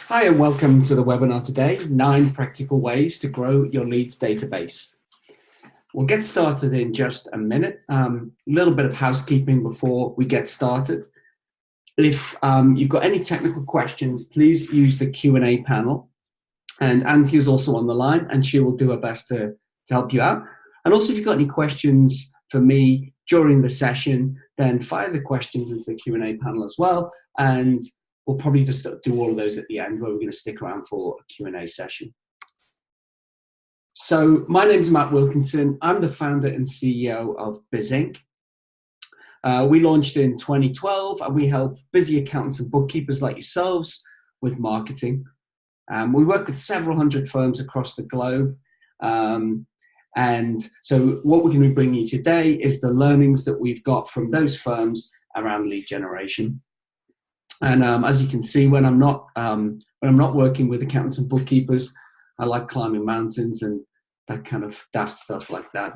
Hi and welcome to the webinar today, 9 practical ways to grow your leads database. We'll get started in just a minute. A little bit of housekeeping before we get started. If you've got any technical questions, please use the Q&A panel. And Anthea is also on the line and she will do her best to help you out. And also if you've got any questions for me during the session, then fire the questions into the Q&A panel as well. And we'll probably just do all of those at the end where we're going to stick around for a Q&A session. So my name is Matt Wilkinson. I'm the founder and CEO of Bizink. We launched in 2012 and we help busy accountants and bookkeepers like yourselves with marketing. We work with several hundred firms across the globe. And so what we're going to be bringing you today is the learnings that we've got from those firms around lead generation. And as you can see, when I'm not working with accountants and bookkeepers, I like climbing mountains and that kind of daft stuff like that.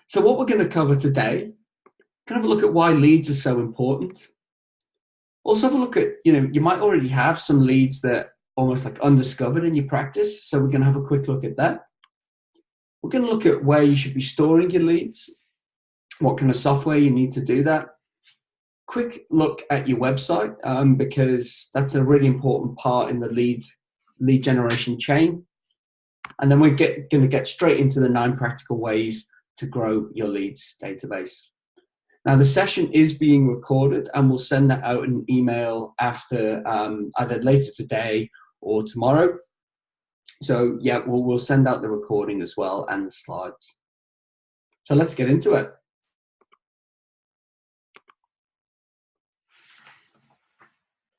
So what we're going to cover today, kind of a look at why leads are so important. Also have a look at, you might already have some leads that are almost like undiscovered in your practice. So we're going to have a quick look at that. We're going to look at where you should be storing your leads, what kind of software you need to do that. Quick look at your website because that's a really important part in the lead generation chain. And then we're going to get straight into the 9 practical ways to grow your leads database. Now the session is being recorded and we'll send that out in an email after either later today or tomorrow. So yeah, we'll send out the recording as well and the slides. So let's get into it.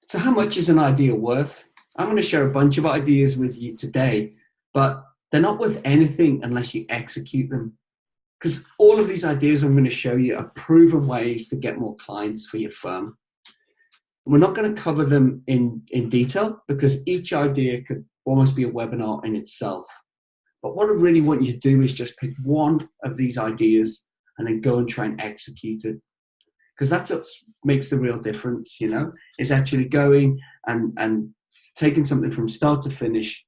So how much is an idea worth? I'm going to share a bunch of ideas with you today, but they're not worth anything unless you execute them. Because all of these ideas I'm going to show you are proven ways to get more clients for your firm. We're not going to cover them in detail because each idea could almost be a webinar in itself. But what I really want you to do is just pick one of these ideas and then go and try and execute it. Because that's what makes the real difference, is actually going and taking something from start to finish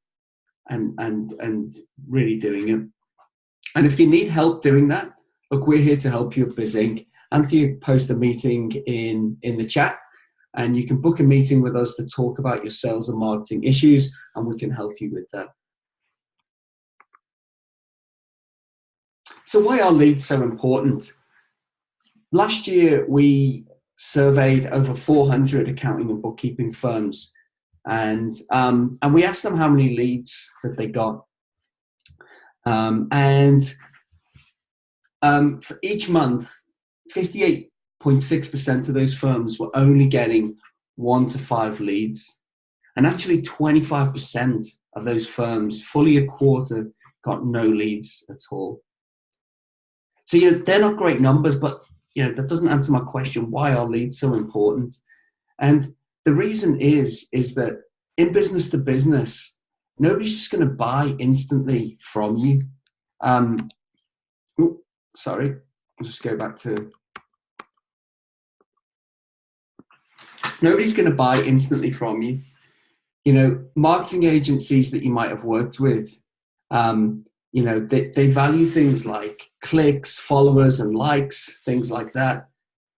and really doing it. And if you need help doing that, look, we're here to help you at Bizink. Anthea post a meeting in the chat and you can book a meeting with us to talk about your sales and marketing issues and we can help you with that. So why are leads so important? Last year, we surveyed over 400 accounting and bookkeeping firms, and we asked them how many leads that they got. For each month, 58.6% of those firms were only getting 1 to 5 leads, and actually 25% of those firms, fully a quarter, got no leads at all. So they're not great numbers, but that doesn't answer my question, why are leads so important? And the reason is that in business to business, nobody's just going to buy instantly from you. Sorry, I'll just go back to. Nobody's going to buy instantly from you. Marketing agencies that you might have worked with, they value things like clicks, followers, and likes, things like that.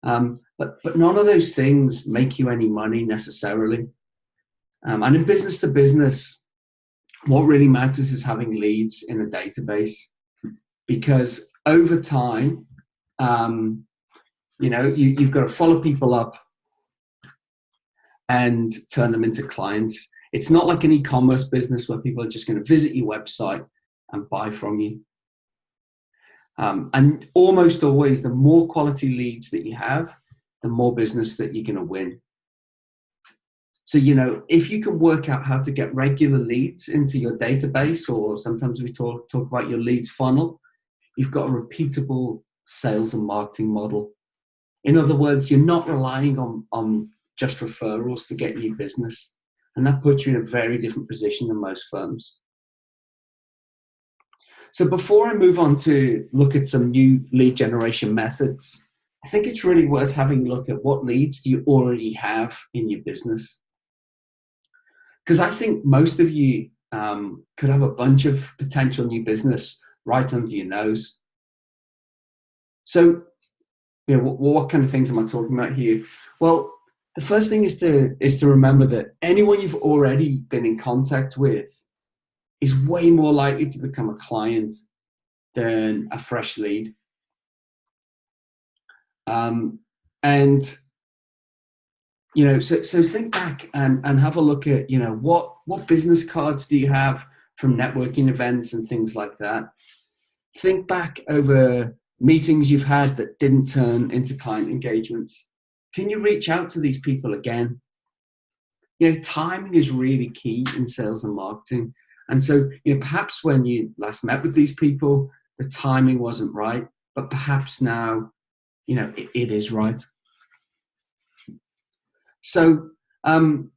But none of those things make you any money necessarily. And in business to business, what really matters is having leads in a database, because over time, you've got to follow people up and turn them into clients. It's not like an e-commerce business where people are just going to visit your website and buy from you. And almost always, the more quality leads that you have, the more business that you're going to win. So, if you can work out how to get regular leads into your database, or sometimes we talk about your leads funnel, you've got a repeatable sales and marketing model. In other words, you're not relying on just referrals to get you business. And that puts you in a very different position than most firms. So before I move on to look at some new lead generation methods, I think it's really worth having a look at what leads do you already have in your business. Because I think most of you could have a bunch of potential new business right under your nose. So, what kind of things am I talking about here? Well, the first thing is to remember that anyone you've already been in contact with is way more likely to become a client than a fresh lead. And so think back and have a look at, what business cards do you have from networking events and things like that. Think back over meetings you've had that didn't turn into client engagements. Can you reach out to these people again? Timing is really key in sales and marketing. And so, perhaps when you last met with these people, the timing wasn't right, but perhaps now, it is right. So, other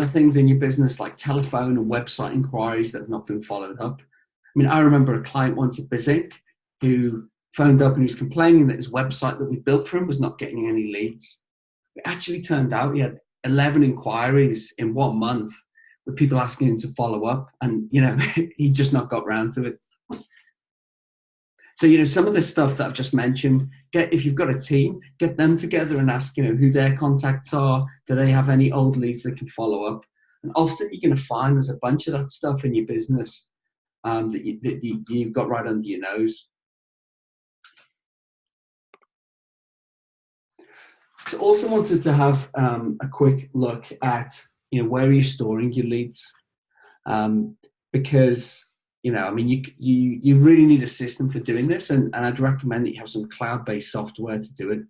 things in your business like telephone and website inquiries that have not been followed up. I mean, I remember a client once at Bizink who phoned up and he was complaining that his website that we built for him was not getting any leads. It actually turned out he had 11 inquiries in 1 month with people asking him to follow up, and he just not got round to it. So, some of the stuff that I've just mentioned, if you've got a team, get them together and ask, who their contacts are. Do they have any old leads they can follow up? And often you're going to find there's a bunch of that stuff in your business that you've got right under your nose. So also wanted to have a quick look at, where are you storing your leads? Because you really need a system for doing this, and I'd recommend that you have some cloud-based software to do it.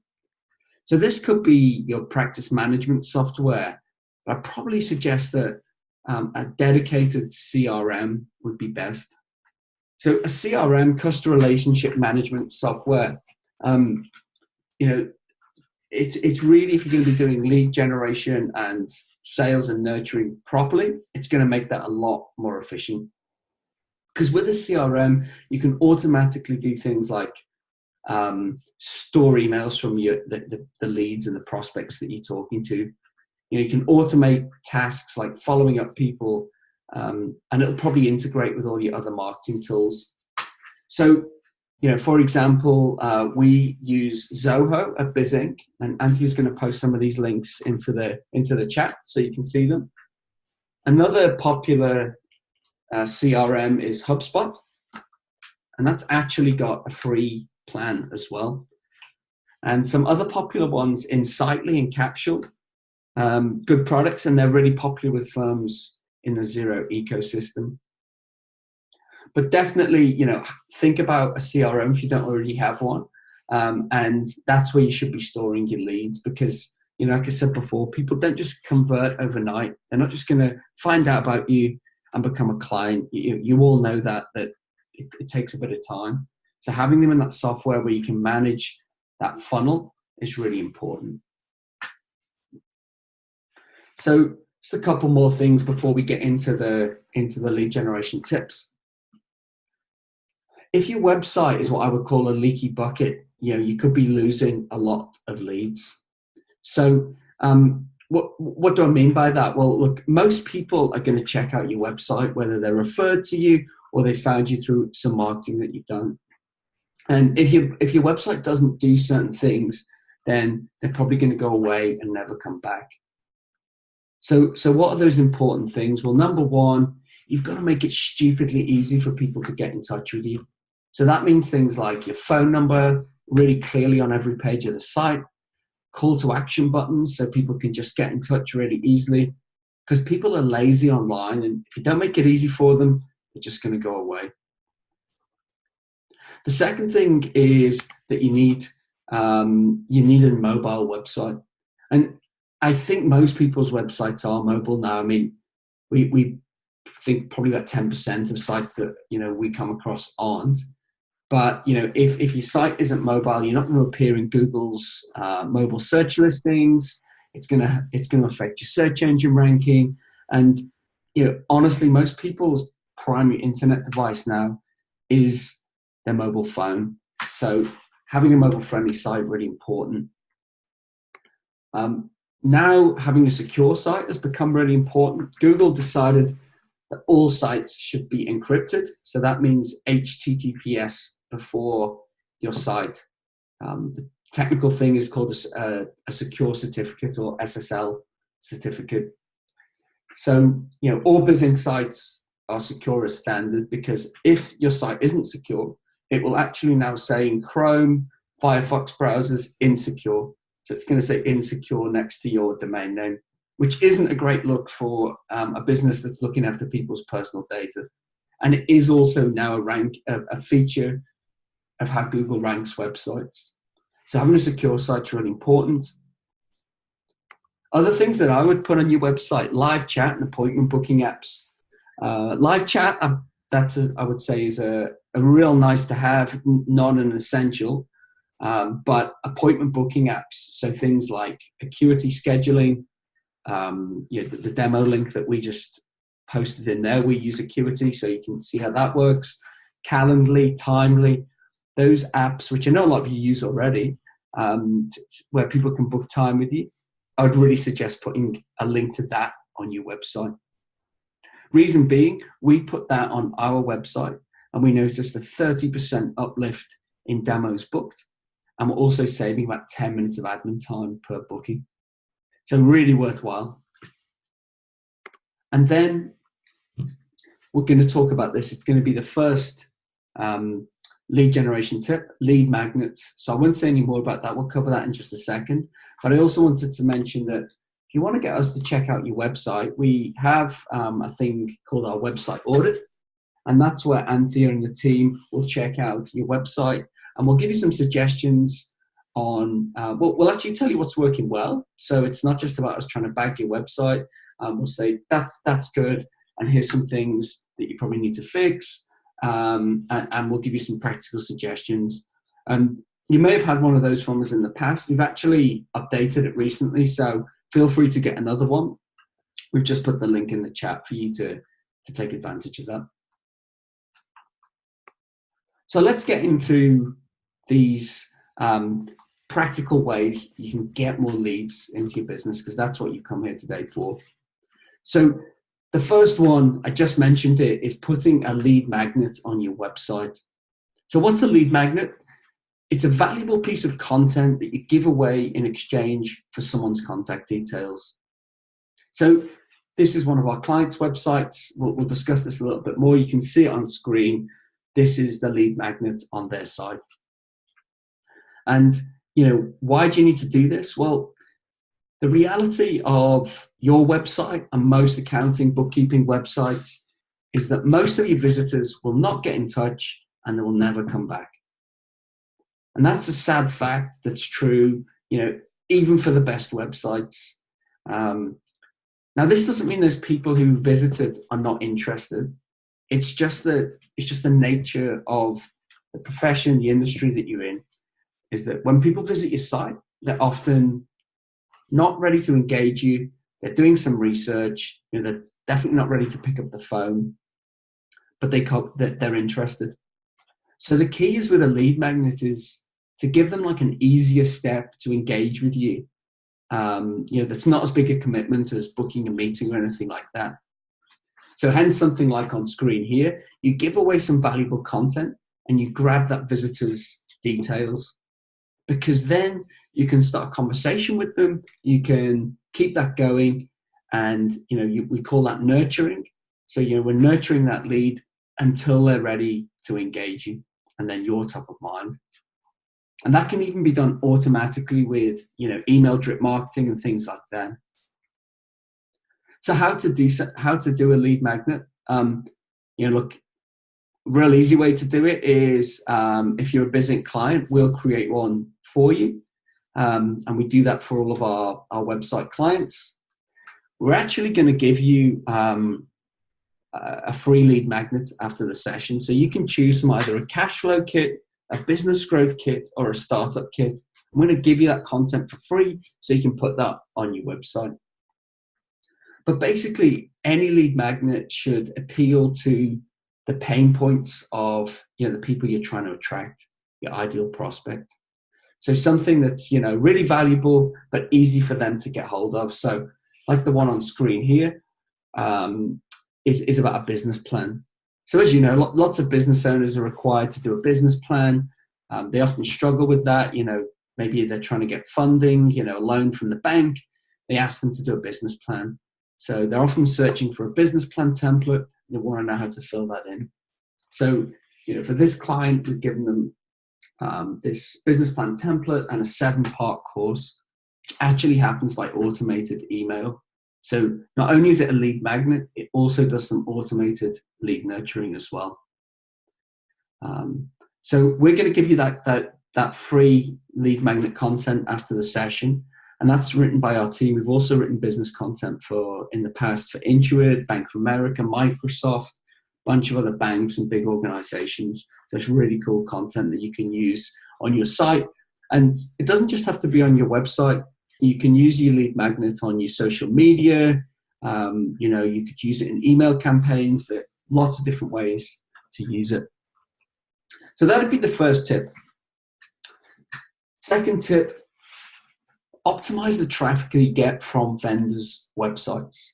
So this could be your practice management software, but I'd probably suggest that a dedicated CRM would be best. So a CRM, customer relationship management software, it's really, if you're going to be doing lead generation and sales and nurturing properly, it's going to make that a lot more efficient. Because with a CRM, you can automatically do things like store emails from the leads and the prospects that you're talking to. You can automate tasks like following up people, and it'll probably integrate with all your other marketing tools. So, for example, we use Zoho at Bizink, and Anthony's going to post some of these links into the chat so you can see them. Another popular CRM is HubSpot, and that's actually got a free plan as well. And some other popular ones, Insightly and Capsule, good products, and they're really popular with firms in the Xero ecosystem. But definitely, think about a CRM if you don't already have one, and that's where you should be storing your leads, because, like I said before, people don't just convert overnight. They're not just going to find out about you and become a client. You all know that it takes a bit of time. So having them in that software where you can manage that funnel is really important. So just a couple more things before we get into the lead generation tips. If your website is what I would call a leaky bucket, you could be losing a lot of leads. So what do I mean by that? Well, look, most people are going to check out your website, whether they're referred to you or they found you through some marketing that you've done. And if your website doesn't do certain things, then they're probably going to go away and never come back. So what are those important things? Well, number one, you've got to make it stupidly easy for people to get in touch with you. So that means things like your phone number really clearly on every page of the site, call to action buttons so people can just get in touch really easily, because people are lazy online, and if you don't make it easy for them, they're just going to go away. The second thing is that you need a mobile website. And I think most people's websites are mobile now. I mean, we think probably about 10% of sites that we come across aren't. But if your site isn't mobile, you're not going to appear in Google's mobile search listings. It's going to affect your search engine ranking. And honestly, most people's primary internet device now is their mobile phone. So having a mobile-friendly site really important. Now having a secure site has become really important. Google decided that all sites should be encrypted. So that means HTTPS before your site. The technical thing is called a secure certificate or SSL certificate. So, all Bizink sites are secure as standard, because if your site isn't secure, it will actually now say in Chrome, Firefox browsers, insecure. So it's going to say insecure next to your domain name, which isn't a great look for a business that's looking after people's personal data. And it is also now a feature of how Google ranks websites. So having a secure site is really important. Other things that I would put on your website: live chat and appointment booking apps. Live chat, I would say is a real nice to have, not an essential. But appointment booking apps, so things like Acuity scheduling, the demo link that we just posted in there, we use Acuity, so you can see how that works. Calendly, Timely, those apps, which I know a lot of you use already, where people can book time with you. I would really suggest putting a link to that on your website. Reason being, we put that on our website and we noticed a 30% uplift in demos booked. And we're also saving about 10 minutes of admin time per booking. So really worthwhile. And then we're going to talk about this. It's going to be the first lead generation tip, lead magnets. So I won't say any more about that. We'll cover that in just a second. But I also wanted to mention that if you want to get us to check out your website, we have a thing called our website audit. And that's where Anthea and the team will check out your website. And we'll give you some suggestions on, we'll actually tell you what's working well. So it's not just about us trying to bag your website. We'll say, that's good. And here's some things that you probably need to fix. And we'll give you some practical suggestions. And you may have had one of those from us in the past. We've actually updated it recently. So feel free to get another one. We've just put the link in the chat for you to take advantage of that. So let's get into these practical ways you can get more leads into your business, because that's what you've come here today for. So the first one, I just mentioned it, is putting a lead magnet on your website. So what's a lead magnet? It's a valuable piece of content that you give away in exchange for someone's contact details. So this is one of our clients' websites. We'll discuss this a little bit more. You can see it on screen. This is the lead magnet on their site. And, why do you need to do this? Well, the reality of your website and most accounting, bookkeeping websites is that most of your visitors will not get in touch and they will never come back. And that's a sad fact that's true, even for the best websites. Now, this doesn't mean those people who visited are not interested. It's just the nature of the profession, the industry that you're in, is that when people visit your site, they're often not ready to engage you. They're doing some research. They're definitely not ready to pick up the phone, but they're interested. So the key is with a lead magnet is to give them like an easier step to engage with you. That's not as big a commitment as booking a meeting or anything like that. So hence something like on screen here, you give away some valuable content and you grab that visitor's details, because then you can start a conversation with them. You can keep that going. And, we call that nurturing. So, we're nurturing that lead until they're ready to engage you, and then you're top of mind. And that can even be done automatically with, email drip marketing and things like that. So how to do a lead magnet? Look, real easy way to do it is if you're a Bizink client, we'll create one for you. And we do that for all of our website clients. We're actually going to give you a free lead magnet after the session. So you can choose from either a cash flow kit, a business growth kit, or a startup kit. I'm going to give you that content for free so you can put that on your website. But basically, any lead magnet should appeal to the pain points of the people you're trying to attract. your ideal prospect. So something that's, you know, really valuable, but easy for them to get hold of. So like the one on screen here, is about a business plan. So as you know, lots of business owners are required to do a business plan. They often struggle with that. You know, maybe they're trying to get funding, you know, a loan from the bank. They ask them to do a business plan. So they're often searching for a business plan template. They want to know how to fill that in. So, you know, for this client, we've given them this business plan template and a 7-part course, which actually happens by automated email. So not only is it a lead magnet, it also does some automated lead nurturing as well. So we're going to give you that free lead magnet content after the session, and that's written by our team. We've also written business content in the past for Intuit, Bank of America, Microsoft, a bunch of other banks and big organizations. So it's really cool content that you can use on your site. And it doesn't just have to be on your website. You can use your lead magnet on your social media. You know, you could use it in email campaigns. There are lots of different ways to use it. So that would be the first tip. Second tip, optimize the traffic that you get from vendors' websites.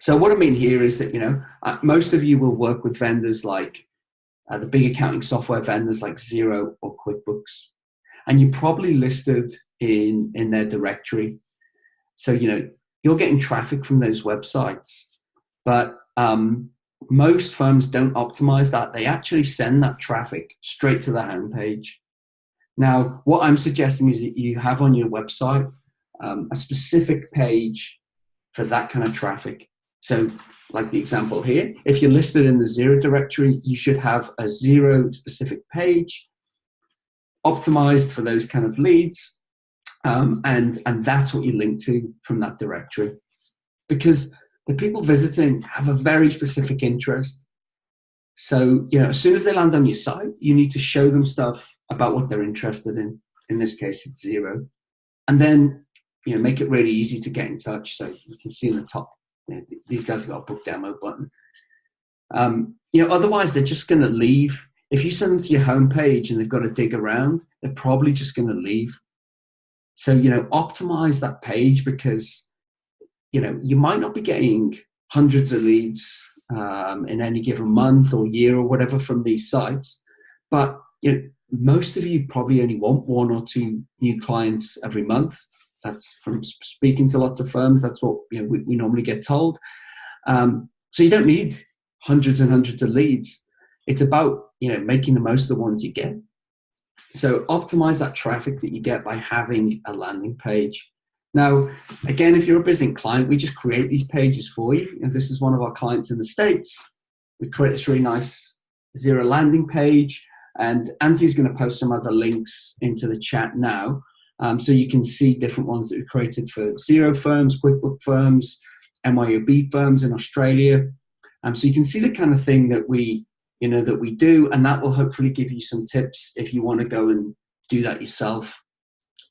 So what I mean here is that, you know, most of you will work with vendors like the big accounting software vendors like Xero or QuickBooks. And you probably listed in their directory. So, you know, you're getting traffic from those websites. But most firms don't optimize that. They actually send that traffic straight to the homepage. Now, what I'm suggesting is that you have on your website a specific page for that kind of traffic. So like the example here, if you're listed in the Xero directory, you should have a Xero specific page optimized for those kind of leads. And that's what you link to from that directory. Because the people visiting have a very specific interest. So, you know, as soon as they land on your site, you need to show them stuff about what they're interested in. In this case, it's Xero. And then, you know, make it really easy to get in touch. So you can see in the top, you know, these guys have got a book demo button. You know, otherwise they're just going to leave. If you send them to your homepage and they've got to dig around, they're probably just going to leave. So, you know, optimize that page because, you know, you might not be getting hundreds of leads in any given month or year or whatever from these sites. But, you know, most of you probably only want 1 or 2 new clients every month. That's from speaking to lots of firms. That's what, you know, we normally get told. So you don't need hundreds and hundreds of leads. It's about, you know, making the most of the ones you get. So optimize that traffic that you get by having a landing page. Now, again, if you're a Bizink client, we just create these pages for you. And this is one of our clients in the States. We create this really nice Xero landing page. And Anthony's going to post some other links into the chat now. So you can see different ones that we created for Xero firms, QuickBooks firms, MYOB firms in Australia. So you can see the kind of thing that we do, and that will hopefully give you some tips if you want to go and do that yourself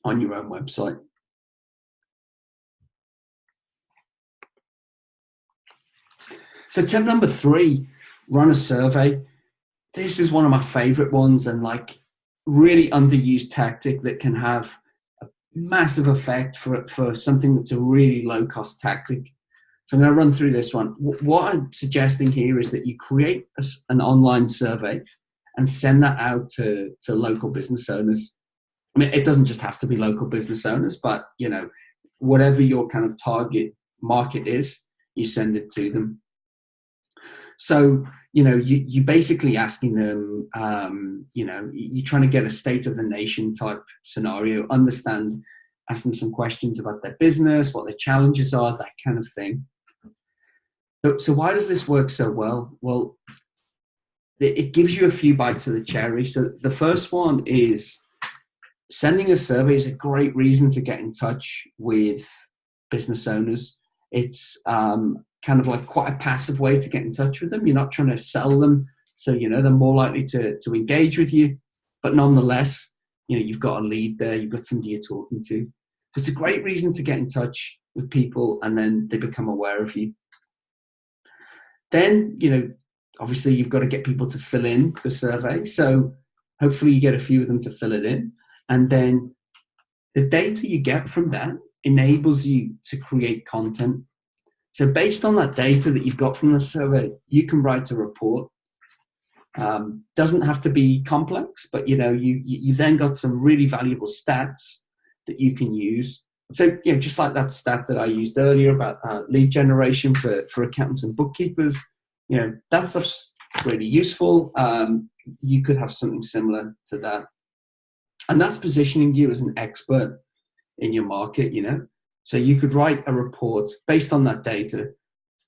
on your own website. So tip number 3, run a survey. This is one of my favorite ones and like really underused tactic that can have a massive effect for something that's a really low cost tactic. So I'm going to run through this one. What I'm suggesting here is that you create an online survey and send that out to local business owners. I mean, it doesn't just have to be local business owners, but, you know, whatever your kind of target market is, you send it to them. So, you know, you basically asking them, you know, you're trying to get a state of the nation type scenario, ask them some questions about their business, what their challenges are, that kind of thing. So why does this work so well? Well, it gives you a few bites of the cherry. So the first one is sending a survey is a great reason to get in touch with business owners. It's kind of like quite a passive way to get in touch with them. You're not trying to sell them. So, you know, they're more likely to engage with you. But nonetheless, you know, you've got a lead there. You've got somebody you're talking to. So it's a great reason to get in touch with people, and then they become aware of you. Then, you know, obviously you've got to get people to fill in the survey. So Hopefully you get a few of them to fill it in. And then the data you get from that enables you to create content. So based on that data that you've got from the survey, you can write a report. Doesn't have to be complex, but you've then got some really valuable stats that you can use. So just like that stat that I used earlier about lead generation for accountants and bookkeepers, that stuff's really useful. You could have something similar to that, and that's positioning you as an expert in your market. So you could write a report based on that data,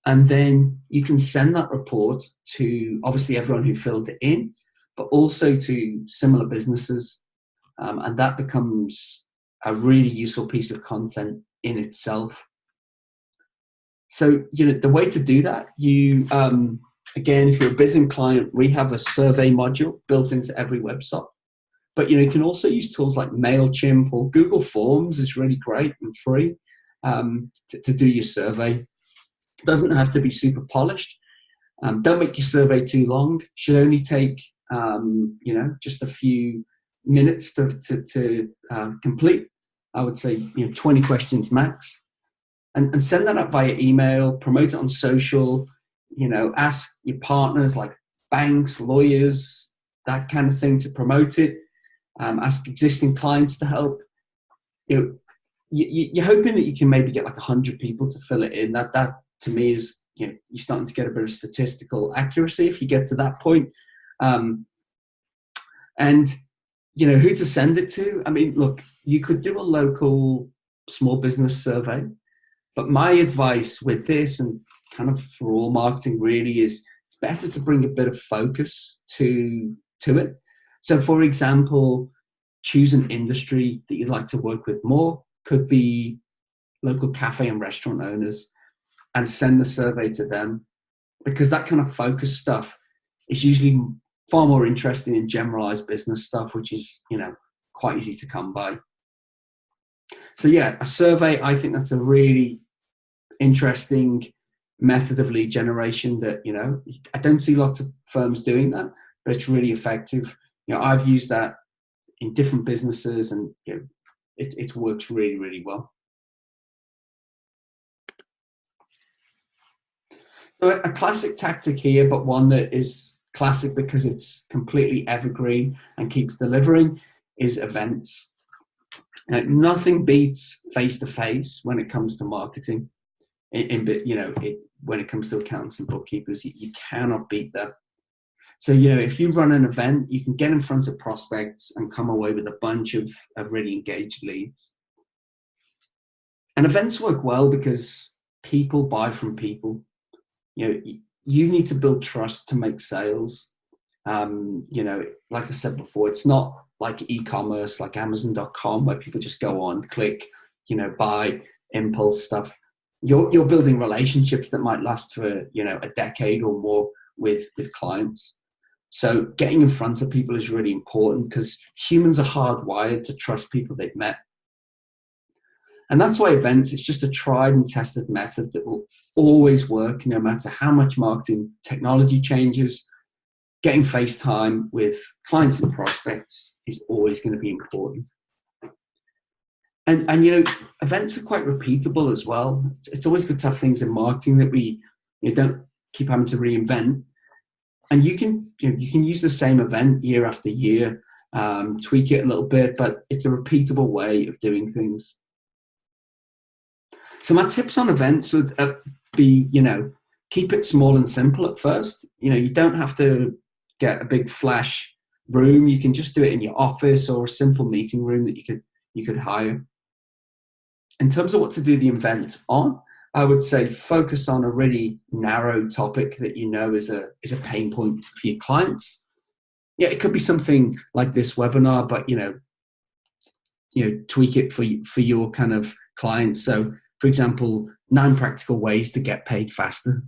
and then you can send that report to obviously everyone who filled it in, but also to similar businesses. And that becomes a really useful piece of content in itself. So, the way to do that, again, if you're a Bizink client, we have a survey module built into every website. But, you can also use tools like MailChimp or Google Forms is really great and free to do your survey. It doesn't have to be super polished. Don't make your survey too long. Should only take, just a few minutes to complete. I would say, 20 questions max. And send that out via email, promote it on social, ask your partners like banks, lawyers, that kind of thing to promote it. Ask existing clients to help. You're hoping that you can maybe get like 100 people to fill it in. That to me is, you're starting to get a bit of statistical accuracy if you get to that point. And who to send it to. I mean, look, you could do a local small business survey, but my advice with this, and kind of for all marketing really, is it's better to bring a bit of focus to it. So for example, choose an industry that you'd like to work with more. Could be local cafe and restaurant owners, and send the survey to them, because that kind of focus stuff is usually far more interesting in generalized business stuff, which is, quite easy to come by. So yeah, a survey, I think that's a really interesting method of lead generation that, I don't see lots of firms doing that, but it's really effective. I've used that in different businesses, and it works really, really well. So a classic tactic here, but one that is classic because it's completely evergreen and keeps delivering, is events. Nothing beats face-to-face when it comes to marketing. When it comes to accountants and bookkeepers, you cannot beat that. So, if you run an event, you can get in front of prospects and come away with a bunch of really engaged leads. And events work well because people buy from people. You need to build trust to make sales. Like I said before, it's not like e-commerce, like Amazon.com, where people just go on, click, buy, impulse stuff. You're building relationships that might last for, a decade or more with clients. So getting in front of people is really important, because humans are hardwired to trust people they've met. And that's why events, it's just a tried and tested method that will always work, no matter how much marketing technology changes. Getting face time with clients and prospects is always going to be important. And events are quite repeatable as well. It's always good to have things in marketing that we don't keep having to reinvent. And you can use the same event year after year, tweak it a little bit, but it's a repeatable way of doing things. So my tips on events would be, keep it small and simple at first. You don't have to get a big flash room. You can just do it in your office or a simple meeting room that you could hire. In terms of what to do the event on, I would say focus on a really narrow topic that is a pain point for your clients. Yeah, it could be something like this webinar, but tweak it for your kind of clients. So, for example, 9 practical ways to get paid faster.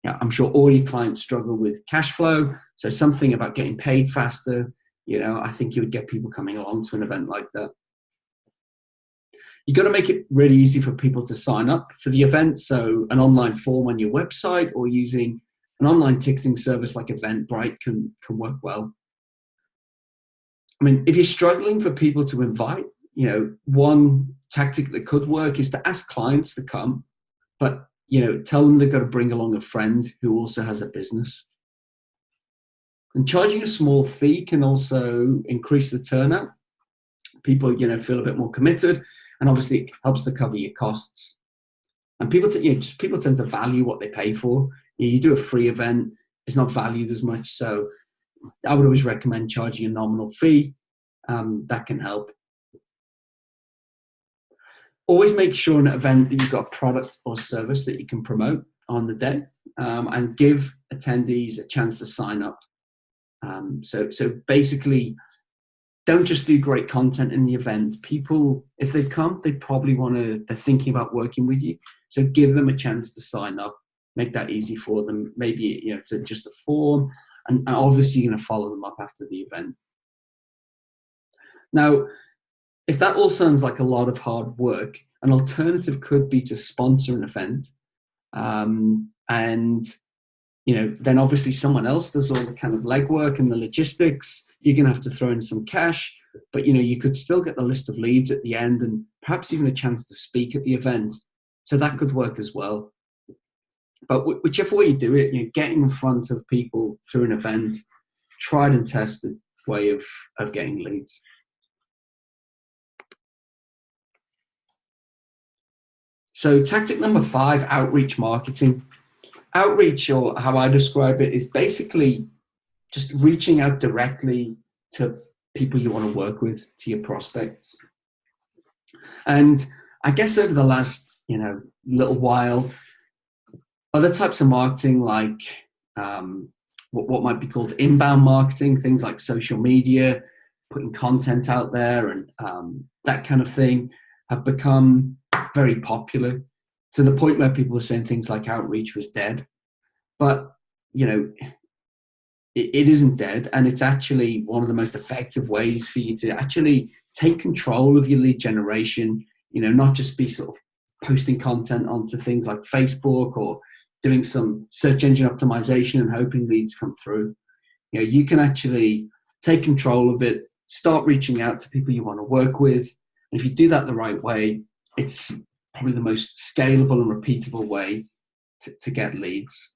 I'm sure all your clients struggle with cash flow, so something about getting paid faster. I think you would get people coming along to an event like that. You've got to make it really easy for people to sign up for the event. So an online form on your website or using an online ticketing service like Eventbrite can work well. I mean, if you're struggling for people to invite, one tactic that could work is to ask clients to come, but, tell them they've got to bring along a friend who also has a business. And charging a small fee can also increase the turnout. People, feel a bit more committed, and obviously it helps to cover your costs. And people tend to value what they pay for. You do a free event, it's not valued as much. So I would always recommend charging a nominal fee. That can help. Always make sure in an event that you've got a product or service that you can promote on the day, and give attendees a chance to sign up. So basically, don't just do great content in the event. People, if they've come, they're thinking about working with you. So give them a chance to sign up. Make that easy for them. Maybe, to just a form, and obviously you're going to follow them up after the event. Now, if that all sounds like a lot of hard work, an alternative could be to sponsor an event. And then obviously someone else does all the kind of legwork and the logistics. You're going to have to throw in some cash, but you could still get the list of leads at the end, and perhaps even a chance to speak at the event. So that could work as well. But whichever way you do it, getting in front of people through an event, tried and tested way of getting leads. So tactic number 5, outreach marketing. Outreach, or how I describe it, is basically just reaching out directly to people you want to work with, to your prospects. And I guess over the last, little while, other types of marketing, like what might be called inbound marketing, things like social media, putting content out there, and that kind of thing, have become very popular, to the point where people were saying things like outreach was dead. But, it isn't dead, and it's actually one of the most effective ways for you to actually take control of your lead generation, not just be sort of posting content onto things like Facebook or doing some search engine optimization and hoping leads come through. You can actually take control of it, start reaching out to people you want to work with. And if you do that the right way, it's probably the most scalable and repeatable way to get leads.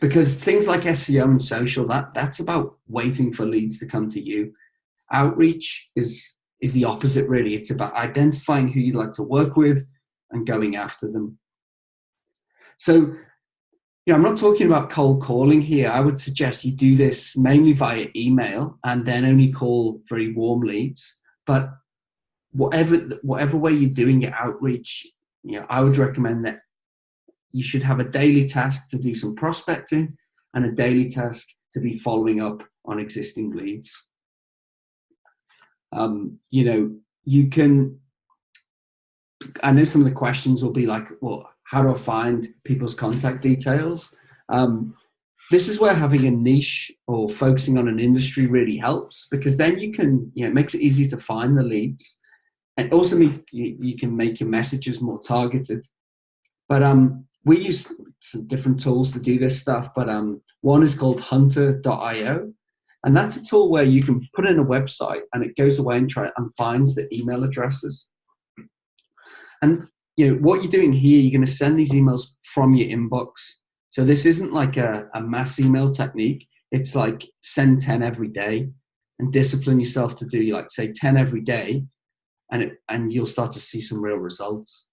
Because things like SEO and social, that's about waiting for leads to come to you. Outreach is the opposite, really. It's about identifying who you'd like to work with and going after them. So, I'm not talking about cold calling here. I would suggest you do this mainly via email and then only call very warm leads. But whatever way you're doing your outreach, I would recommend that you should have a daily task to do some prospecting and a daily task to be following up on existing leads. You can, I know some of the questions will be like, well, how do I find people's contact details? This is where having a niche or focusing on an industry really helps, because then you can, it makes it easy to find the leads. And also means you can make your messages more targeted. But we use some different tools to do this stuff, but one is called hunter.io. And that's a tool where you can put in a website and it goes away and finds the email addresses. And what you're doing here, you're going to send these emails from your inbox. So this isn't like a mass email technique. It's like send 10 every day and discipline yourself to do, like, say 10 every day, and you'll start to see some real results.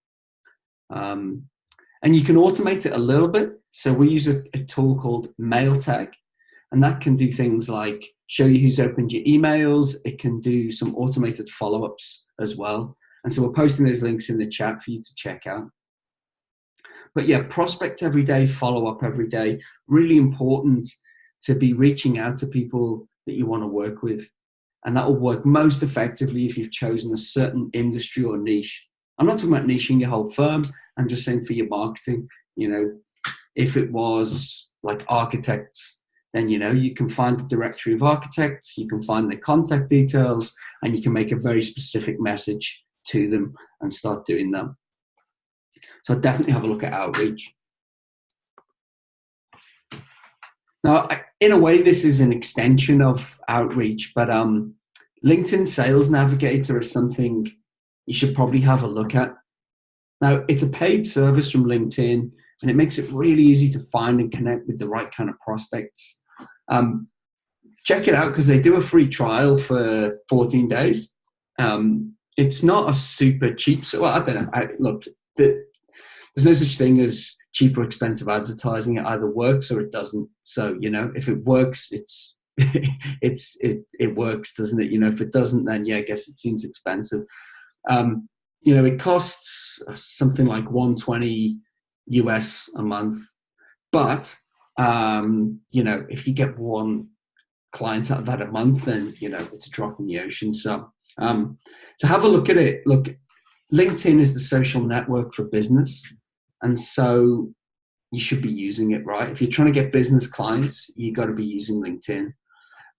And you can automate it a little bit. So we use a tool called MailTag, and that can do things like show you who's opened your emails. It can do some automated follow-ups as well. And so we're posting those links in the chat for you to check out. But yeah, prospect every day, follow up every day. Really important to be reaching out to people that you want to work with. And that will work most effectively if you've chosen a certain industry or niche. I'm not talking about niching your whole firm. I'm just saying for your marketing, if it was like architects, then, you can find the directory of architects, you can find their contact details, and you can make a very specific message to them and start doing them. So definitely have a look at outreach. Now, in a way, this is an extension of outreach, but LinkedIn Sales Navigator is something you should probably have a look at. Now, it's a paid service from LinkedIn, and it makes it really easy to find and connect with the right kind of prospects. Check it out because they do a free trial for 14 days. It's not a super cheap, so I don't know. There's no such thing as cheap or expensive advertising. It either works or it doesn't. So, if it works, it works, doesn't it? If it doesn't, then I guess it seems expensive. It costs something like $120 US a month. But, if you get one client out of that a month, then, it's a drop in the ocean. So have a look at it. Look, LinkedIn is the social network for business. And so you should be using it, right? If you're trying to get business clients, you got to be using LinkedIn.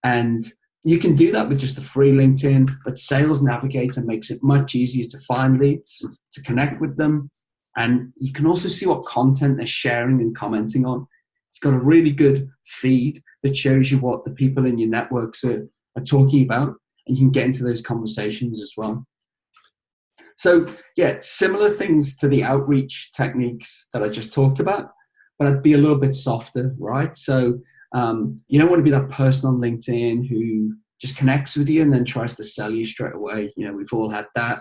And you can do that with just a free LinkedIn, but Sales Navigator makes it much easier to find leads, to connect with them. And you can also see what content they're sharing and commenting on. It's got a really good feed that shows you what the people in your networks are talking about, and you can get into those conversations as well. So, similar things to the outreach techniques that I just talked about, but I'd be a little bit softer, right? So you don't want to be that person on LinkedIn who just connects with you and then tries to sell you straight away. We've all had that.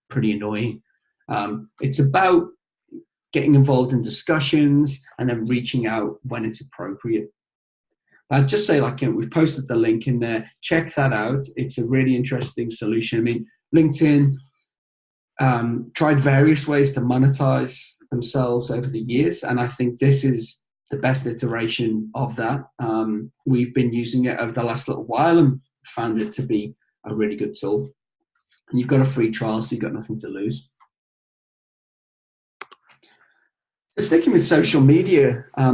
Pretty annoying. It's about getting involved in discussions and then reaching out when it's appropriate. I'd just say, we've posted the link in there. Check that out. It's a really interesting solution. I mean, LinkedIn tried various ways to monetize themselves over the years, and I think this is the best iteration of that. We've been using it over the last little while and found it to be a really good tool. And you've got a free trial, so you've got nothing to lose. So sticking with social media, I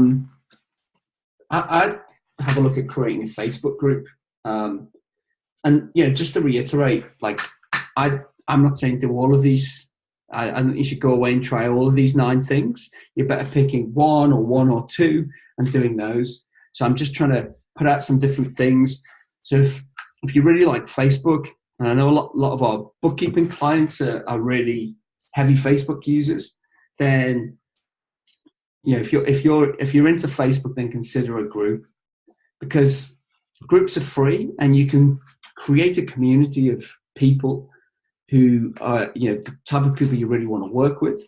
have a look at creating a Facebook group. And just to reiterate, I'm not saying do all of these. I think you should go away and try all of these 9 things. You're better picking one or two and doing those. So I'm just trying to put out some different things. So if you really like Facebook, and I know a lot of our bookkeeping clients are really heavy Facebook users, then if you're into Facebook, then consider a group, because groups are free and you can create a community of people who are, the type of people you really want to work with,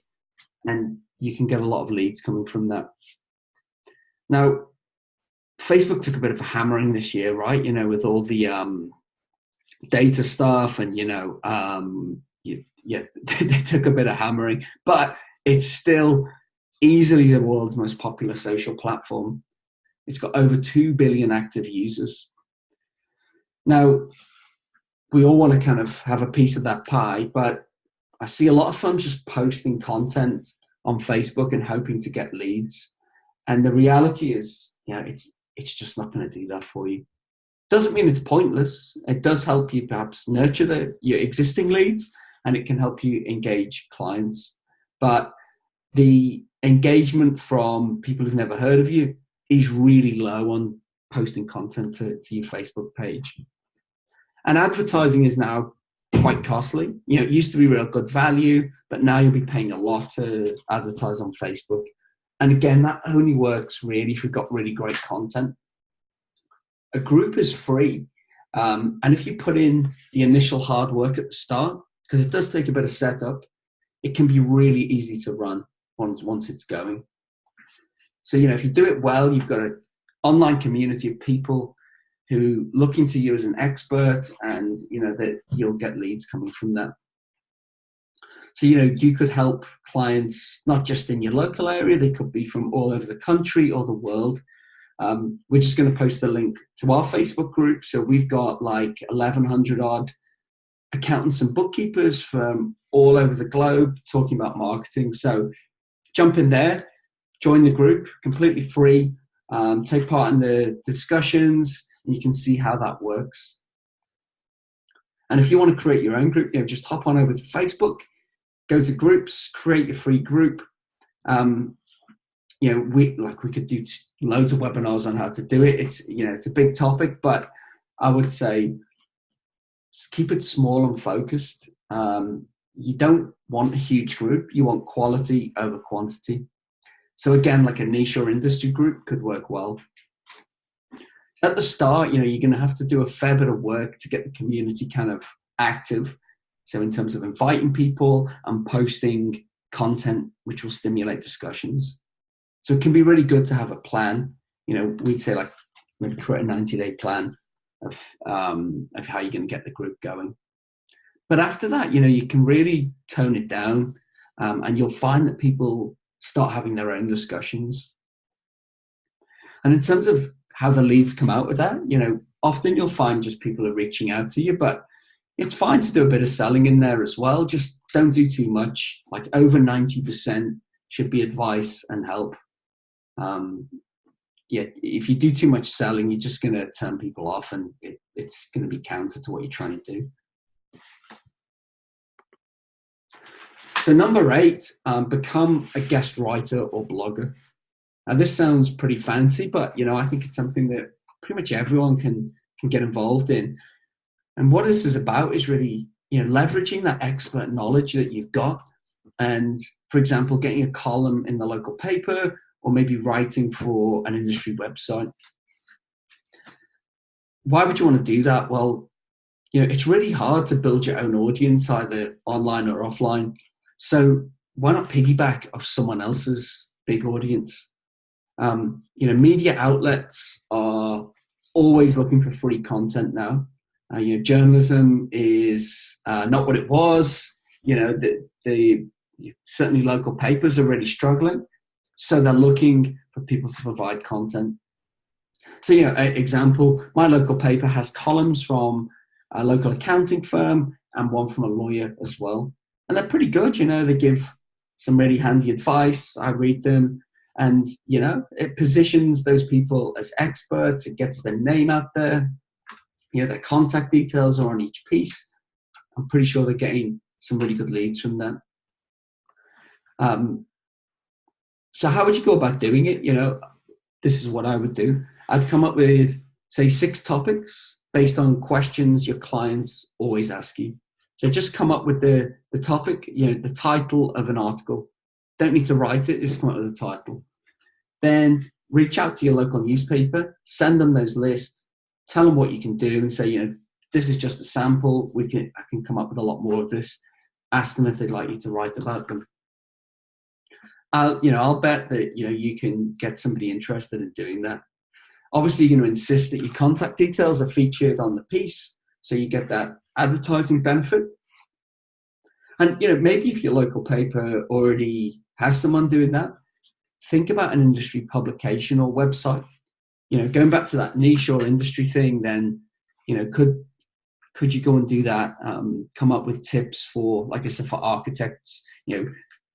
and you can get a lot of leads coming from that. Now, Facebook took a bit of a hammering this year, right? With all the data stuff and, they took a bit of hammering, but it's still easily the world's most popular social platform. It's got over 2 billion active users. Now, we all want to kind of have a piece of that pie, but I see a lot of firms just posting content on Facebook and hoping to get leads. And the reality is, it's just not going to do that for you. Doesn't mean it's pointless. It does help you perhaps nurture your existing leads, and it can help you engage clients. But the engagement from people who've never heard of you is really low on posting content to your Facebook page. And advertising is now quite costly. It used to be real good value, but now you'll be paying a lot to advertise on Facebook. And again, that only works really if you've got really great content. A group is free. And if you put in the initial hard work at the start, because it does take a bit of setup, it can be really easy to run once it's going. So, if you do it well, you've got an online community of people who looking to you as an expert, and that you'll get leads coming from that. So you could help clients not just in your local area; they could be from all over the country or the world. We're just going to post a link to our Facebook group. So we've got like 1,100 odd accountants and bookkeepers from all over the globe talking about marketing. So jump in there, join the group, completely free. Take part in the discussions. You can see how that works. And if you want to create your own group, just hop on over to Facebook, go to groups, create your free group. We could do loads of webinars on how to do it. It's a big topic, but I would say Just keep it small and focused. You don't want a huge group. You want quality over quantity. So again, like a niche or industry group could work well. At the start, you're going to have to do a fair bit of work to get the community kind of active. So in terms of inviting people and posting content, which will stimulate discussions. So it can be really good to have a plan. We'd say like maybe create a 90-day plan of how you're going to get the group going. But after that, you can really tone it down, and you'll find that people start having their own discussions. And in terms of how the leads come out of that, often you'll find just people are reaching out to you, but it's fine to do a bit of selling in there as well. Just don't do too much. Like over 90% should be advice and help. If you do too much selling, you're just going to turn people off, and it's going to be counter to what you're trying to do. So number 8, become a guest writer or blogger. Now this sounds pretty fancy, but I think it's something that pretty much everyone can get involved in. And what this is about is really, leveraging that expert knowledge that you've got. And for example, getting a column in the local paper, or maybe writing for an industry website. Why would you want to do that? Well, it's really hard to build your own audience, either online or offline. So why not piggyback off someone else's big audience? Media outlets are always looking for free content now. Journalism is not what it was. Certainly local papers are really struggling. So they're looking for people to provide content. So, example, my local paper has columns from a local accounting firm and one from a lawyer as well. And they're pretty good, they give some really handy advice. I read them, and, it positions those people as experts. It gets their name out there. Their contact details are on each piece. I'm pretty sure they're getting some really good leads from them. So how would you go about doing it? This is what I would do. I'd come up with, say, 6 topics based on questions your clients always ask you. So just come up with the topic, the title of an article. Don't need to write it, just come up with the title. Then reach out to your local newspaper, send them those lists, tell them what you can do, and say, this is just a sample. I can come up with a lot more of this. Ask them if they'd like you to write about them. I'll bet that, you can get somebody interested in doing that. Obviously, you're going to insist that your contact details are featured on the piece, so you get that advertising benefit. And, maybe if your local paper already has someone doing that, think about an industry publication or website. Going back to that niche or industry thing, then, could you go and do that? Come up with tips for, like I said, for architects,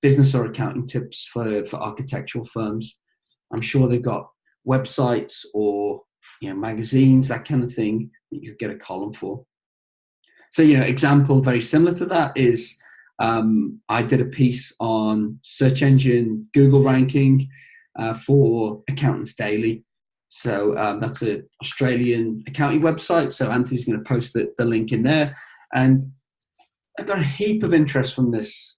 business or accounting tips for architectural firms. I'm sure they've got websites or magazines, that kind of thing, that you could get a column for. So example very similar to that is I did a piece on search engine Google ranking for Accountants Daily. So that's an Australian accounting website. So Anthony's going to post the link in there, and I got a heap of interest from this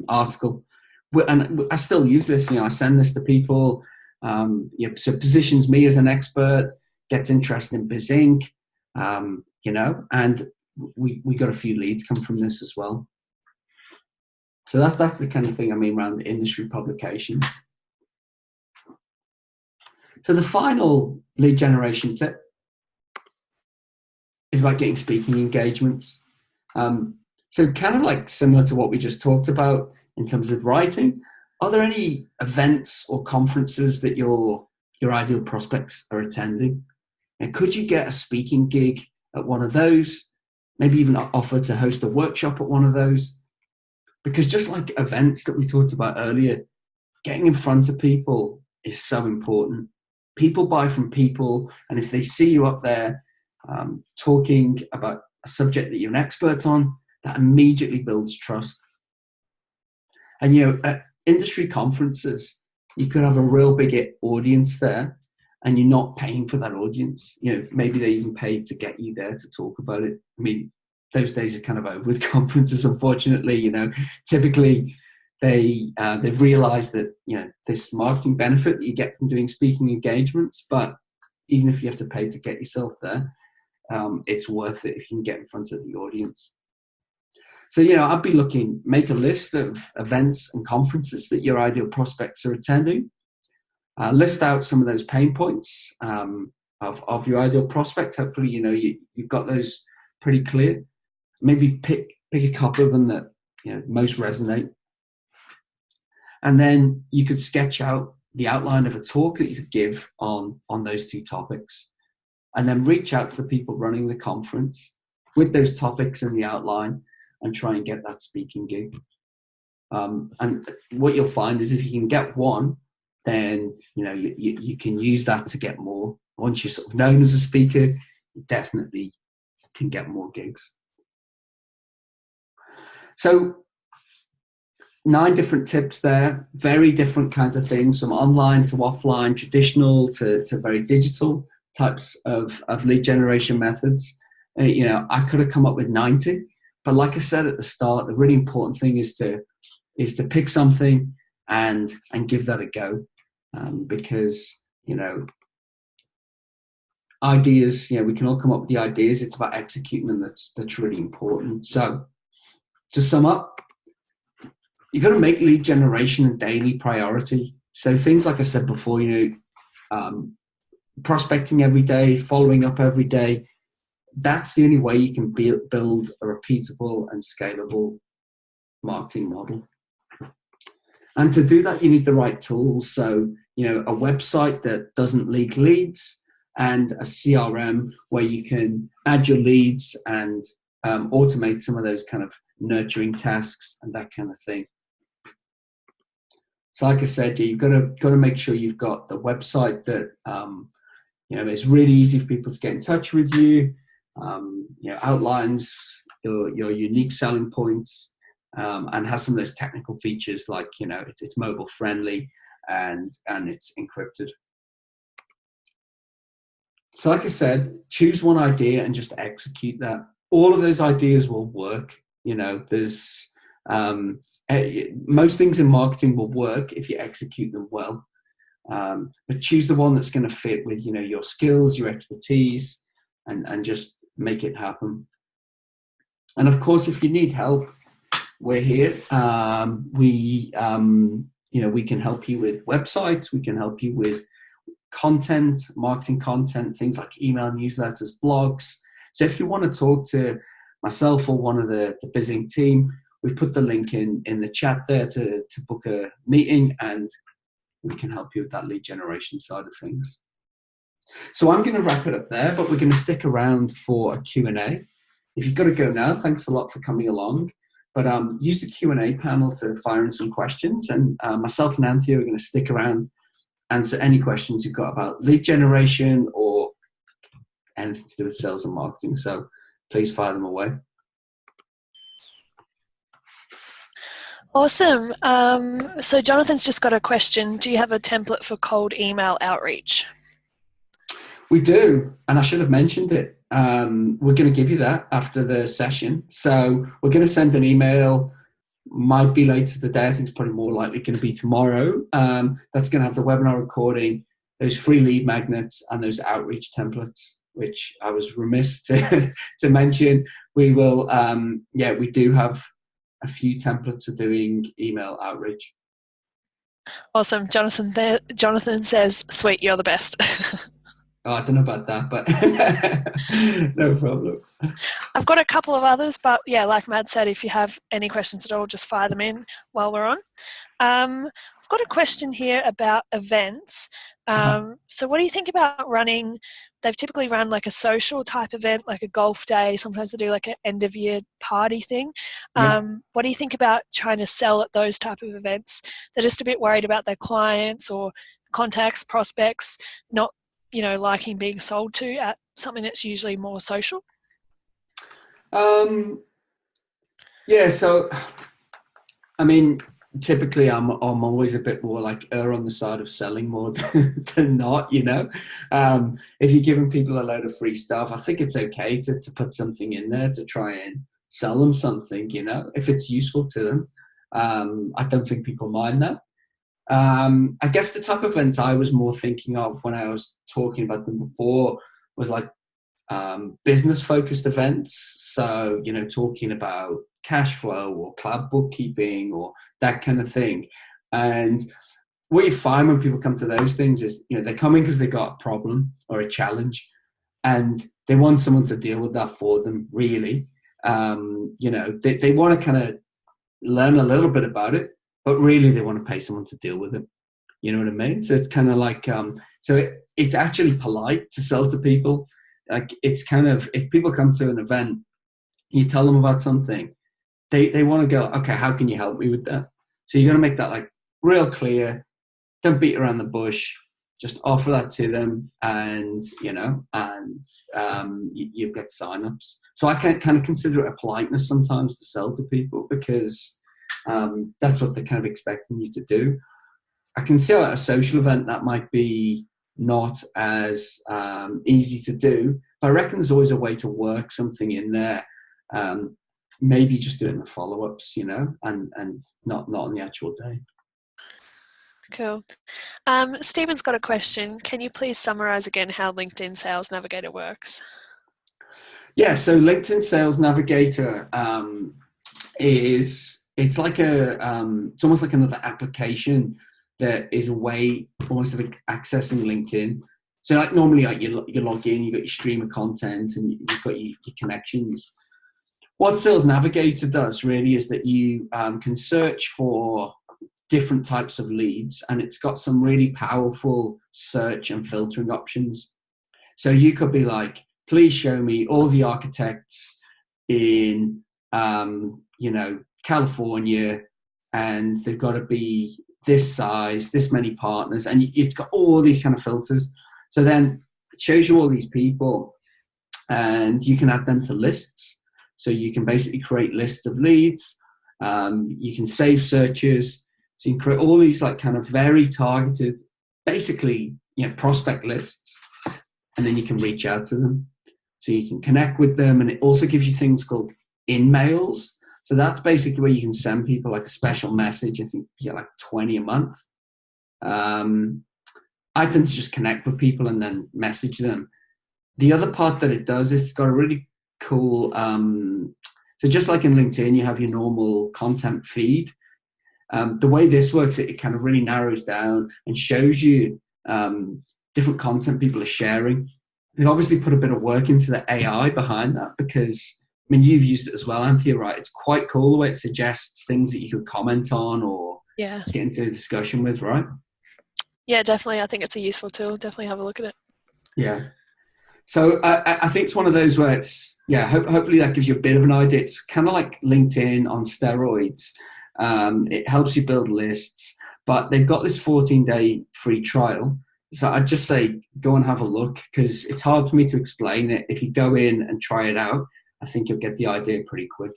article, and I still use this. I send this to people. So it positions me as an expert, gets interest in Bizink, and we got a few leads come from this as well. So that's the kind of thing I mean around industry publications. So the final lead generation tip is about getting speaking engagements. So kind of like similar to what we just talked about in terms of writing, are there any events or conferences that your ideal prospects are attending? And could you get a speaking gig at one of those? Maybe even offer to host a workshop at one of those? Because just like events that we talked about earlier, getting in front of people is so important. People buy from people, and if they see you up there talking about a subject that you're an expert on, that immediately builds trust. And at industry conferences, you could have a real big audience there, and you're not paying for that audience. Maybe they even pay to get you there to talk about it. I mean, those days are kind of over with conferences, unfortunately. Typically they've realized that, this marketing benefit that you get from doing speaking engagements, but even if you have to pay to get yourself there, it's worth it if you can get in front of the audience. So, I'd be make a list of events and conferences that your ideal prospects are attending. List out some of those pain points of your ideal prospect. Hopefully, you've got those pretty clear. Maybe pick a couple of them that most resonate, and then you could sketch out the outline of a talk that you could give on those two topics, and then reach out to the people running the conference with those topics in the outline and try and get that speaking gig. And what you'll find is if you can get one, then you can use that to get more. Once you're sort of known as a speaker, you definitely can get more gigs. So 9 different tips there, very different kinds of things, from online to offline, traditional to very digital types of lead generation methods. I could have come up with 90, but like I said at the start, the really important thing is to pick something and give that a go, because ideas, we can all come up with the ideas. It's about executing them that's really important. So to sum up, you've got to make lead generation a daily priority. So things like I said before, prospecting every day, following up every day, that's the only way you can build a repeatable and scalable marketing model. And to do that, you need the right tools. So, a website that doesn't leak leads, and a CRM where you can add your leads and automate some of those kind of nurturing tasks and that kind of thing. So like I said, you've got to make sure you've got the website that it's really easy for people to get in touch with you. Outlines your unique selling points, and has some of those technical features like it's mobile friendly and it's encrypted. So like I said, choose one idea and just execute that. All of those ideas will work. There's most things in marketing will work if you execute them well. But choose the one that's going to fit with your skills, your expertise, and just make it happen. And of course, if you need help, we're here. We can help you with websites. We can help you with content, marketing content, things like email newsletters, blogs. So if you want to talk to myself or one of the Bizink team, we've put the link in the chat there to book a meeting, and we can help you with that lead generation side of things. So I'm going to wrap it up there, but we're going to stick around for a Q&A. If you've got to go now, thanks a lot for coming along. But use the Q&A panel to fire in some questions, and myself and Anthea are going to stick around, answer any questions you've got about lead generation or anything to do with sales and marketing. So please fire them away. Awesome. So Jonathan's just got a question. Do you have a template for cold email outreach? We do, and I should have mentioned it. We're going to give you that after the session. So we're going to send an email, might be later today. I think it's probably more likely going to be tomorrow. That's going to have the webinar recording, those free lead magnets, and those outreach templates, which I was remiss to mention. We will, we do have a few templates for doing email outreach. Awesome. Jonathan says, sweet, you're the best. Oh, I don't know about that, but no problem. I've got a couple of others, but yeah, like Matt said, if you have any questions at all, just fire them in while we're on. I've got a question here about events. So what do you think about running, they've typically run like a social type event, like a golf day. Sometimes they do like an end of year party thing. What do you think about trying to sell at those type of events? They're just a bit worried about their clients or contacts, prospects, not liking being sold to at something that's usually more social? So, I mean, typically I'm always a bit more like err on the side of selling more than not, you know. If you're giving people a load of free stuff, I think it's okay to put something in there to try and sell them something, you know, if it's useful to them. I don't think people mind that. I guess the type of events I was more thinking of when I was talking about them before was like business focused events. So, you know, talking about cash flow or cloud bookkeeping or that kind of thing. And what you find when people come to those things is, you know, they're coming because they got a problem or a challenge and they want someone to deal with that for them, really. You know, they want to kind of learn a little bit about it, but really they want to pay someone to deal with it. You know what I mean? So it's kind of like, it's actually polite to sell to people. Like, it's kind of, if people come to an event, you tell them about something, they want to go, okay, how can you help me with that? So you're going to make that like real clear. Don't beat around the bush. Just offer that to them, and you know, and you get signups. So I can kind of consider it a politeness sometimes to sell to people, because that's what they're kind of expecting you to do. I can see at a social event that might be not as easy to do, but I reckon there's always a way to work something in there. Maybe just doing the follow-ups, you know, and not on the actual day. Cool. Stephen's got a question. Can you please summarize again how LinkedIn Sales Navigator works? Yeah, so LinkedIn Sales Navigator it's like it's almost like another application that is a way almost of accessing LinkedIn. So like normally, like you log in, you've got your stream of content and you've got your connections. What Sales Navigator does really is that you can search for different types of leads, and it's got some really powerful search and filtering options. So you could be like, please show me all the architects in, you know, California, and they've got to be this size, this many partners, and it's got all these kind of filters. So then it shows you all these people, and you can add them to lists. So you can basically create lists of leads. You can save searches. So you can create all these like kind of very targeted, basically, you know, prospect lists, and then you can reach out to them. So you can connect with them, and it also gives you things called in-mails. So that's basically where you can send people like a special message. I think you get like 20 a month. I tend to just connect with people and then message them. The other part that it does is it's got a really cool, so just like in LinkedIn, you have your normal content feed. The way this works, it kind of really narrows down and shows you different content people are sharing. They've obviously put a bit of work into the AI behind that, because, I mean, you've used it as well, Anthea, right? It's quite cool the way it suggests things that you could comment on or get into a discussion with, right? Yeah, definitely. I think it's a useful tool. Definitely have a look at it. Yeah. So I think it's one of those where it's, hopefully that gives you a bit of an idea. It's kind of like LinkedIn on steroids. It helps you build lists, but they've got this 14-day free trial. So I'd just say go and have a look, because it's hard for me to explain it. If you go in and try it out, I think you'll get the idea pretty quick.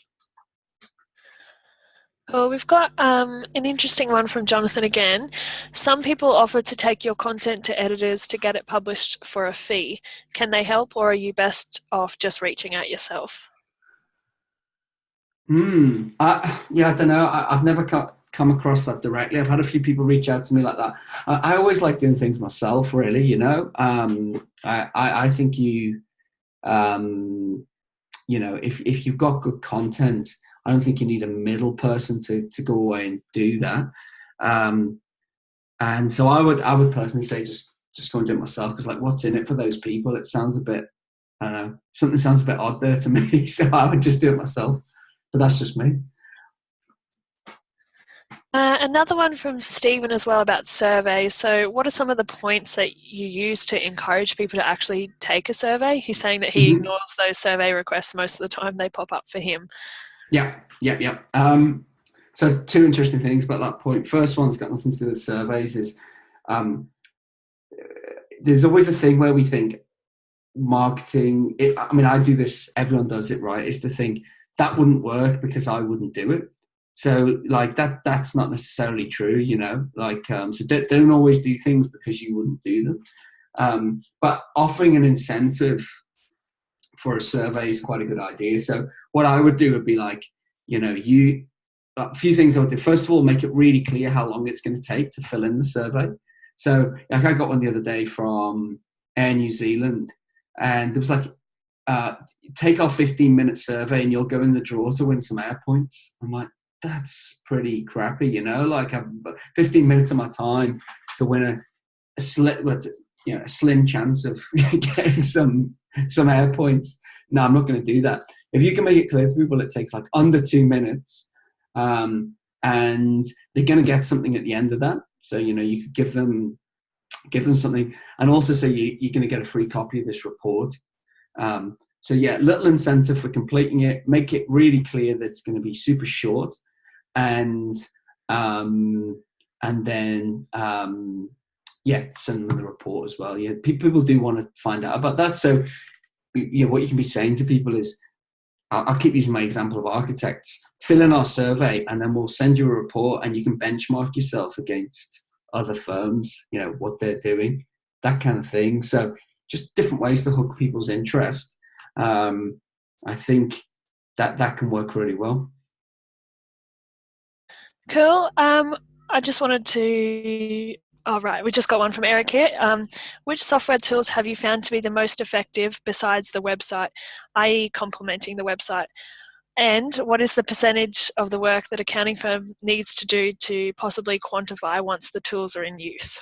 Cool. We've got an interesting one from Jonathan again. Some people offer to take your content to editors to get it published for a fee. Can they help, or are you best off just reaching out yourself? I don't know. I've never come across that directly. I've had a few people reach out to me like that. I always like doing things myself, really, you know. I think you know, if you've got good content, I don't think you need a middle person to go away and do that. And so I would personally say just go and do it myself, because like, what's in it for those people? It sounds a bit, I don't know, something sounds a bit odd there to me. So I would just do it myself. But that's just me. Another one from Stephen as well about surveys. So what are some of the points that you use to encourage people to actually take a survey? He's saying that he ignores those survey requests most of the time they pop up for him. Yeah. So two interesting things about that point. First one's got nothing to do with surveys is there's always a thing where we think marketing, I mean, I do this, everyone does it, right? Is to think that wouldn't work because I wouldn't do it. So like that's not necessarily true, so don't always do things because you wouldn't do them. But offering an incentive for a survey is quite a good idea. So what I would do would be like, a few things I would do. First of all, make it really clear how long it's going to take to fill in the survey. So like I got one the other day from Air New Zealand, and there was like, take our 15-minute survey and you'll go in the draw to win some air points. I'm like, that's pretty crappy, like I've 15 minutes of my time to win a slim chance of getting some air points. No, I'm not going to do that. If you can make it clear to people, it takes like under 2 minutes, and they're going to get something at the end of that. So, you could give them something, and also say you're going to get a free copy of this report. So yeah, little incentive for completing it. Make it really clear that it's going to be super short, and then send them the report as well. Yeah, people do want to find out about that. So what you can be saying to people is, I'll keep using my example of architects. Fill in our survey, and then we'll send you a report, and you can benchmark yourself against other firms. What they're doing, that kind of thing. So just different ways to hook people's interest. I think that can work really well. Cool. I just wanted to... Oh, right. We just got one from Eric here. Which software tools have you found to be the most effective besides the website, i.e. complementing the website? And what is the percentage of the work that accounting firm needs to do to possibly quantify once the tools are in use?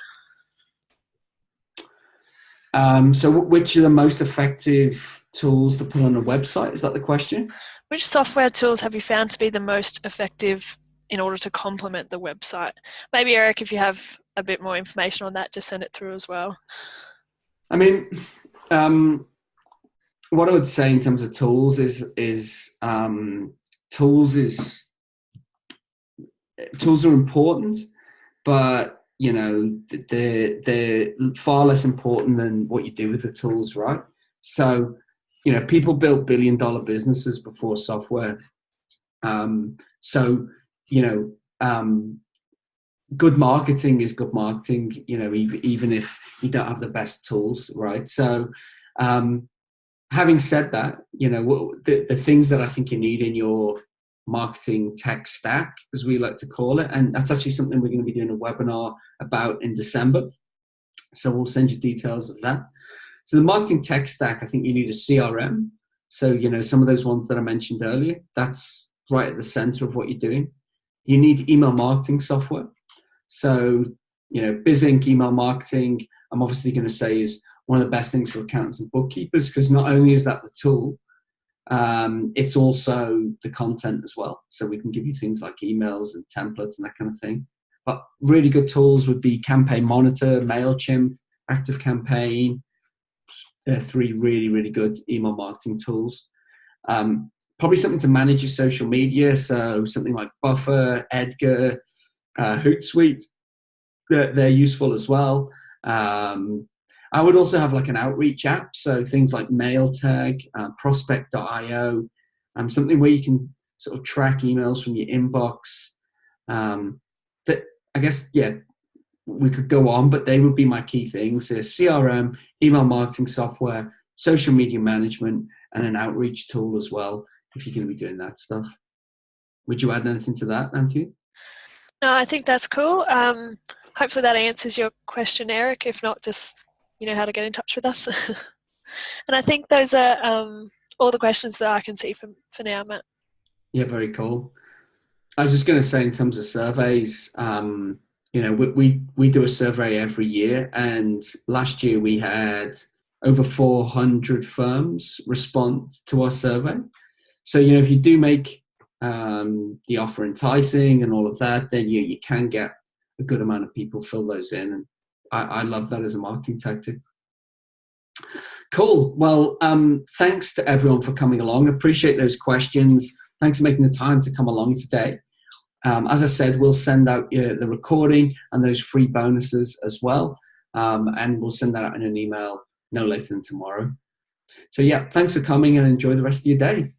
So which are the most effective tools to put on a website? Is that the question? Which software tools have you found to be the most effective in order to complement the website? Maybe, Eric, if you have a bit more information on that, just send it through as well. I mean, what I would say in terms of tools is tools are important, but they're far less important than what you do with the tools, right? So people built billion-dollar businesses before software. Good marketing is good marketing, even if you don't have the best tools, right? So having said that, the things that I think you need in your marketing tech stack, as we like to call it, and that's actually something we're going to be doing a webinar about in December. So we'll send you details of that. So the marketing tech stack, I think you need a CRM. So, some of those ones that I mentioned earlier, that's right at the center of what you're doing. You need email marketing software. So, Bizink email marketing, I'm obviously going to say is one of the best things for accountants and bookkeepers, because not only is that the tool, it's also the content as well. So we can give you things like emails and templates and that kind of thing. But really good tools would be Campaign Monitor, MailChimp, ActiveCampaign. They're 3 really, really good email marketing tools. Probably something to manage your social media. So something like Buffer, Edgar, Hootsuite. They're useful as well. I would also have like an outreach app. So things like MailTag, Prospect.io, something where you can sort of track emails from your inbox. I guess, we could go on, but they would be my key things. There's CRM, email marketing software, social media management, and an outreach tool as well, if you're going to be doing that stuff. Would you add anything to that, Nancy? No, I think that's cool. Hopefully that answers your question, Eric. If not, just you know how to get in touch with us. And I think those are all the questions that I can see for now, Matt. Yeah, very cool. I was just going to say, in terms of surveys, we do a survey every year, and last year we had over 400 firms respond to our survey. So, if you do make the offer enticing and all of that, then you can get a good amount of people fill those in. And I love that as a marketing tactic. Cool. Well, thanks to everyone for coming along. Appreciate those questions. Thanks for making the time to come along today. As I said, we'll send out the recording and those free bonuses as well. And we'll send that out in an email no later than tomorrow. So yeah, thanks for coming, and enjoy the rest of your day.